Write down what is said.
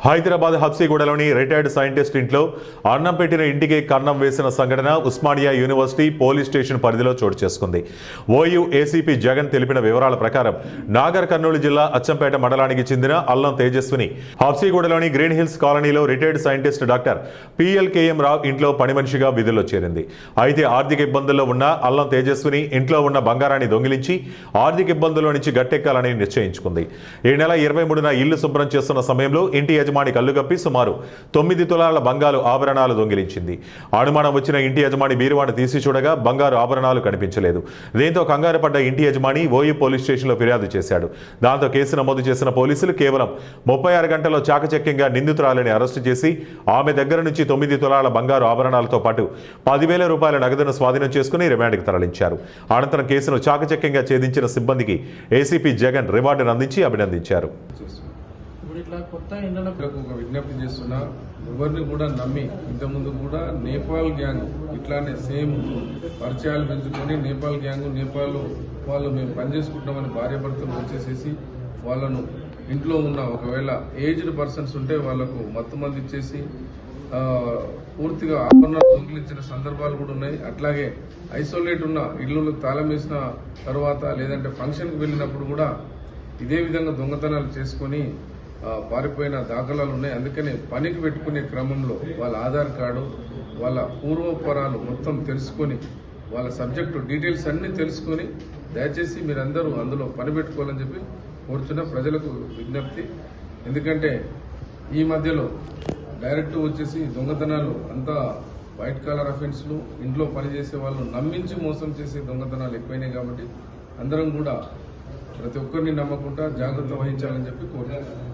Hyderabad హబ్సిగూడలోని retired scientist ఇంట్లో అన్నం పెట్టిన ఇంటికి కన్నం వేసిన సంఘటన ఉస్మానియా యూనివర్సిటీ పోలీస్ స్టేషన్ పరిధిలో చోటు చేసుకుంది. ఓయూ ఏసీపీ జగన్ తెలిపిన వివరాల ప్రకారం నాగర్ కర్నూలు జిల్లా అచ్చంపేట మండలానికి చెందిన అల్లం తేజస్విని హబ్సిగూడలోని గ్రీన్ హిల్స్ కాలనీలో రిటైర్డ్ సైంటిస్ట్ డాక్టర్ పిఎల్కేఎం రావు ఇంట్లో పని మనిషిగా విధుల్లో చేరింది. అయితే ఆర్థిక ఇబ్బందుల్లో ఉన్న అల్లం తేజస్విని ఇంట్లో ఉన్న బంగారాన్ని దొంగిలించి ఆర్థిక ఇబ్బందుల్లో నుంచి గట్టెక్కాలని నిశ్చయించుకుంది. ఈ నెల 23న ఇల్లు శుభ్రం చేస్తున్న సమయంలో ఇంటి యజమాని కల్లుగప్పి సుమారు 9 తులాల బంగారు ఆభరణాలు దొంగిలించింది. అనుమానం వచ్చిన ఇంటి యజమాని బీరువాను తీసి చూడగా బంగారు ఆభరణాలు కనిపించలేదు. దీంతో కంగారు పడ్డ ఇంటి యజమాని ఓయూ పోలీస్ స్టేషన్లో ఫిర్యాదు చేశాడు. దాంతో కేసు నమోదు చేసిన పోలీసులు కేవలం 36 గంటల్లో చాకచక్యంగా నిందితురాలిని అరెస్టు చేసి ఆమె దగ్గర నుంచి 9 తులాల బంగారు ఆభరణాలతో పాటు 10,000 రూపాయల నగదును స్వాధీనం చేసుకుని రిమాండ్కి తరలించారు. అనంతరం కేసును చాకచక్యంగా ఛేదించిన సిబ్బందికి ఏసీపీ జగన్ రివార్డును అందించి అభినందించారు. ఒక విజ్ఞప్తి చేస్తున్నా, ఎవరిని కూడా నమ్మి ఇంతకుముందు కూడా నేపాల్ గ్యాంగ్ ఇట్లానే సేమ్ పరిచయాలు పెంచుకొని నేపాల్ వాళ్ళు మేము పనిచేసుకుంటామని భార్యాభర్తలు వచ్చేసేసి వాళ్ళను ఇంట్లో ఉన్న ఒకవేళ ఏజ్డ్ పర్సన్స్ ఉంటే వాళ్లకు మత్తు మంది ఇచ్చేసి పూర్తిగా ఆభరణాలు దొంగిలించిన సందర్భాలు కూడా ఉన్నాయి. అట్లాగే ఐసోలేట్ ఉన్న ఇళ్లలో తాళం వేసిన తర్వాత లేదంటే ఫంక్షన్కి వెళ్ళినప్పుడు కూడా ఇదే విధంగా దొంగతనాలు చేసుకొని పారిపోయిన దాఖలాలు ఉన్నాయి. అందుకనే పనికి పెట్టుకునే క్రమంలో వాళ్ళ ఆధార్ కార్డు, వాళ్ళ పూర్వపరాలు మొత్తం తెలుసుకొని వాళ్ళ సబ్జెక్టు డీటెయిల్స్ అన్ని తెలుసుకొని దయచేసి మీరందరూ అందులో పని పెట్టుకోవాలని చెప్పి కోరుచున్న ప్రజలకు విజ్ఞప్తి. ఎందుకంటే ఈ మధ్యలో డైరెక్ట్ వచ్చేసి దొంగతనాలు అంతా వైట్ కాలర్ అఫెన్స్లు, ఇంట్లో పనిచేసే వాళ్ళు నమ్మించి మోసం చేసే దొంగతనాలు ఎక్కువైనాయి. కాబట్టి అందరం కూడా ప్రతి ఒక్కరిని నమ్మకుండా జాగ్రత్త వహించాలని చెప్పి కోరుతున్నాను.